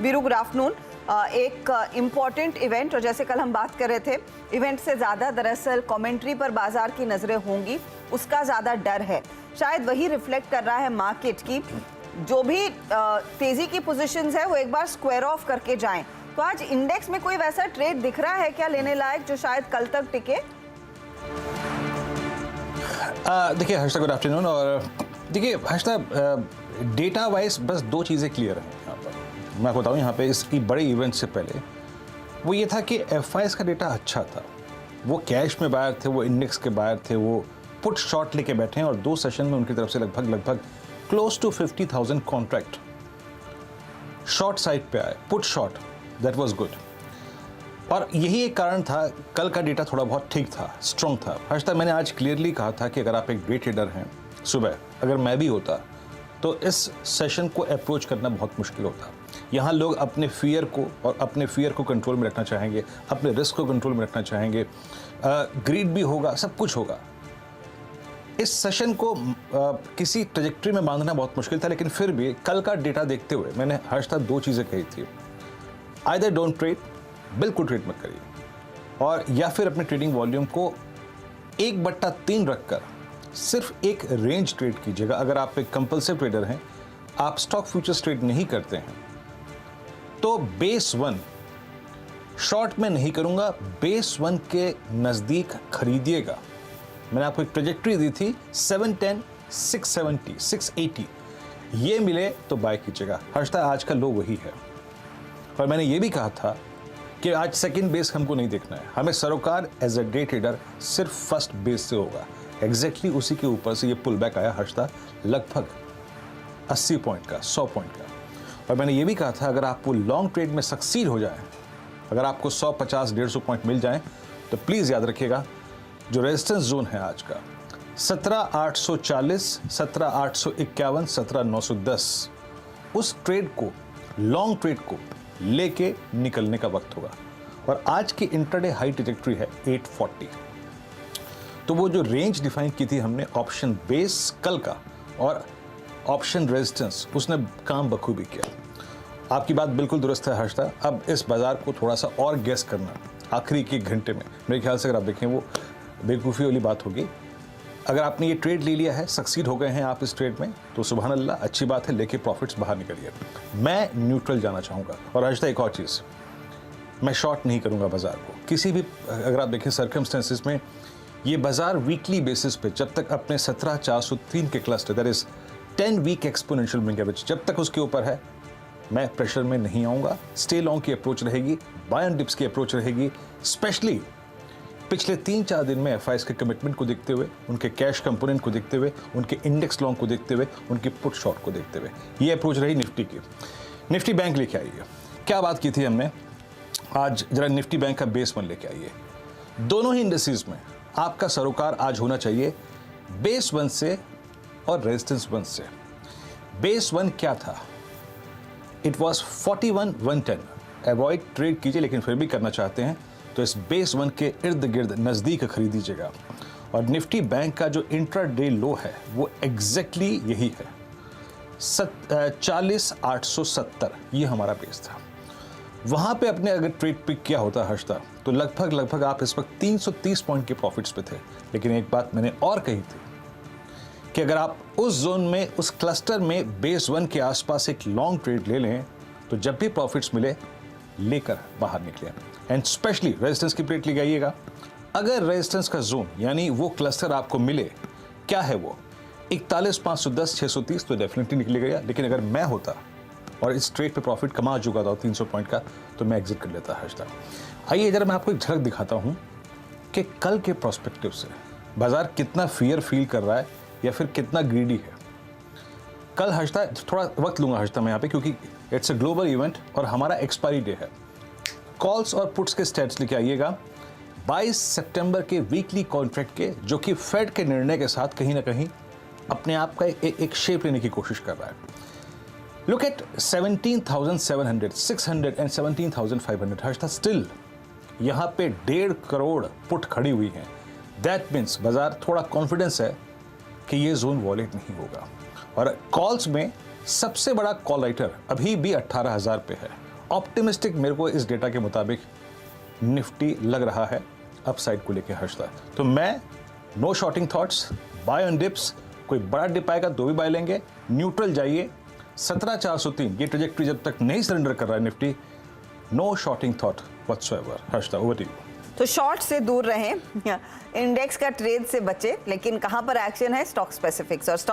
Veeru, good afternoon. एक important event, और जैसे कल हम बात कर रहे थे, इवेंट से ज़्यादा दरअसल कमेंट्री पर बाजार की नज़रें होंगी, उसका ज़्यादा डर है। शायद वही रिफ्लेक्ट कर रहा है मार्केट की, जो भी तेज़ी की पोजीशंस है वो एक बार स्क्वायर ऑफ करके जाएं। तो आज इंडेक्स में कोई वैसा ट्रेड दिख रहा है क्या लेने लायक, जो शायद कल तक टिके? देखिए हर्षा, गुड आफ्टरनून। और देखिए हर्षा, डेटा वाइज बस दो चीज़ें क्लियर हैं यहाँ पर। मैं बताऊँ यहाँ पे इसकी बड़े इवेंट से पहले वो ये था कि एफआईएस का डेटा अच्छा था, वो कैश में बायर थे, वो इंडेक्स के बायर थे, वो पुट शॉर्ट लेके बैठे हैं और दो सेशन में उनकी तरफ से लगभग close to 50,000 contract short side पे आए, put short, that was good. और यही एक कारण था, कल का डेटा थोड़ा बहुत ठीक था, स्ट्रॉन्ग था। हर्षता, मैंने आज क्लियरली कहा था कि अगर आप एक डे ट्रेडर हैं, सुबह अगर मैं भी होता तो इस सेशन को अप्रोच करना बहुत मुश्किल होता। यहाँ लोग अपने फियर को कंट्रोल में रखना चाहेंगे, अपने रिस्क को कंट्रोल में रखना चाहेंगे, ग्रीड भी होगा, सब कुछ होगा। इस सेशन को किसी ट्रैजेक्टरी में बांधना बहुत मुश्किल था, लेकिन फिर भी कल का डेटा देखते हुए मैंने हर्षता दो चीज़ें कही थी। आइदर डोंट ट्रेड, बिल्कुल ट्रेड मत करिए, और या फिर अपने ट्रेडिंग वॉल्यूम को 1/3 रखकर सिर्फ एक रेंज ट्रेड कीजिएगा। अगर आप एक कंपल्सिव ट्रेडर हैं, आप स्टॉक फ्यूचर्स ट्रेड नहीं करते हैं, तो बेस 1 शॉर्ट में नहीं करूंगा, बेस 1 के नज़दीक खरीदिएगा। मैंने आपको एक ट्रेजेक्टरी दी थी 710, 670, 680, ये मिले तो बाय कीजिएगा। हर्षता, आज का लो वही है। और मैंने ये भी कहा था कि आज सेकंड बेस हमको नहीं देखना है, हमें सरोकार एज अ डे ट्रेडर सिर्फ फर्स्ट बेस से होगा। एग्जैक्टली उसी के ऊपर से ये पुल बैक आया हर्षता, लगभग 80 पॉइंट का, 100 पॉइंट का। और मैंने ये भी कहा था, अगर आपको लॉन्ग ट्रेड में सक्सीड हो जाए, अगर आपको 150, 150 पॉइंट मिल जाए, तो प्लीज़ याद रखिएगा जो रेजिस्टेंस जोन है आज का 17,840, 17,851, 17,910, उस ट्रेड को, लॉन्ग ट्रेड को लेके निकलने का वक्त होगा। और आज की इंट्राडे हाई ट्रैजेक्टरी है 840। तो वो जो रेंज डिफाइन की थी हमने ऑप्शन बेस कल का और ऑप्शन रेजिस्टेंस, उसने काम बखूबी किया। आपकी बात बिल्कुल दुरुस्त है हर्षता। अब इस बाजार को थोड़ा सा और गैस करना आखिरी के घंटे में, मेरे ख्याल से अगर आप देखें वो बेवकूफ़ी वाली बात होगी। अगर आपने ये ट्रेड ले लिया है, सक्सीड हो गए हैं आप इस ट्रेड में, तो सुभान अल्लाह, अच्छी बात है, लेके प्रॉफिट्स बाहर निकलिए। मैं न्यूट्रल जाना चाहूँगा। और हर्षता, एक और चीज़, मैं शॉर्ट नहीं करूँगा बाजार को किसी भी। अगर आप देखें सर्कमस्टेंसेस में, ये बाजार वीकली बेसिस पे जब तक अपने 17,403 के cluster, that is 10 week exponential moving average, जब तक उसके ऊपर है, मैं प्रेशर में नहीं आऊँगा। स्टे लॉन्ग की अप्रोच रहेगी, बाय एंड डिप्स की अप्रोच रहेगी, स्पेशली पिछले 3-4 दिन में एफआईएस के कमिटमेंट को देखते हुए, उनके कैश कंपोनेंट को देखते हुए, उनके इंडेक्स लॉन्ग को देखते हुए, उनकी पुट शॉर्ट को देखते हुए, ये अप्रोच रही निफ्टी की। निफ्टी बैंक लेके आइए, क्या बात की थी हमने आज, जरा निफ्टी बैंक का बेस 1 लेके आइए। दोनों ही इंडस्ट्रीज में आपका सरोकार आज होना चाहिए बेस 1 से और रेजिस्टेंस 1 से। बेस 1 क्या था? It was 41,110। अवॉइड ट्रेड कीजिए, लेकिन फिर भी करना चाहते हैं तो इस बेस 1 के इर्द गिर्द नज़दीक खरीदीजिएगा। और निफ्टी बैंक का जो इंट्रा डे लो है वो एग्जैक्टली यही है, 40,870, ये हमारा बेस था। वहाँ पे अपने अगर ट्रेड पिक किया होता हर्षता, तो लगभग आप इस वक्त 330 पॉइंट के प्रॉफिट्स पे थे। लेकिन एक बात मैंने और कही थी कि अगर आप उस जोन में, उस क्लस्टर में बेस 1 के आसपास एक लॉन्ग ट्रेड ले लें, तो जब भी प्रॉफिट्स मिले लेकर बाहर निकले। एंड स्पेशली रेजिस्टेंस की प्लेट लगाइएगा। अगर रेजिस्टेंस का जोन यानी वो क्लस्टर आपको मिले, क्या है वो, 41,510, 630, तो डेफिनेटली निकलेगा। लेकिन अगर मैं होता और इस ट्रेड पे प्रॉफिट कमा चुका था 300 पॉइंट का, तो मैं एग्जिट कर लेता हर्षता। आइए जरा मैं आपको एक झलक दिखाता हूँ कि कल के प्रोस्पेक्टिव से बाजार कितना फियर फील कर रहा है या फिर कितना ग्रीडी है। कल हर्षता, थोड़ा वक्त लूंगा हर्षता मैं यहाँ पे, क्योंकि इट्स अ ग्लोबल इवेंट और हमारा एक्सपायरी डे है। कॉल्स और पुट्स के स्टेट्स लेके आइएगा 22 सितंबर के वीकली कॉन्ट्रैक्ट के, जो कि फेड के निर्णय के साथ कहीं ना कहीं अपने आप का एक शेप लेने की कोशिश कर रहा है। Look at 17,700, 600 and 17,500। Harshita, still यहाँ पे 1.5 करोड़ पुट खड़ी हुई हैं। दैट मीन्स बाजार थोड़ा कॉन्फिडेंस है कि ये जोन वॉलेट नहीं होगा। और कॉल्स में सबसे बड़ा कॉल राइटर अभी भी 18,000 पे है ऑप्टिमिस्टिक मेरे को इस डेटा के मुताबिक निफ्टी लग रहा है अपसाइड को लेके हर्षदा। तो मैं no shorting thoughts, buy on dips, कोई बड़ा डिप आएगा तो भी बाय लेंगे, न्यूट्रल जाइए। 17,403 ये ट्रेजेक्ट्री जब तक नहीं सरेंडर कर रहा है Nifty, no shorting thought whatsoever. Harshada, over to you. तो शॉर्ट से दूर रहें, इंडेक्स का ट्रेड से बचे, लेकिन कहां पर एक्शन है, स्टॉक स्पेसिफिक्स और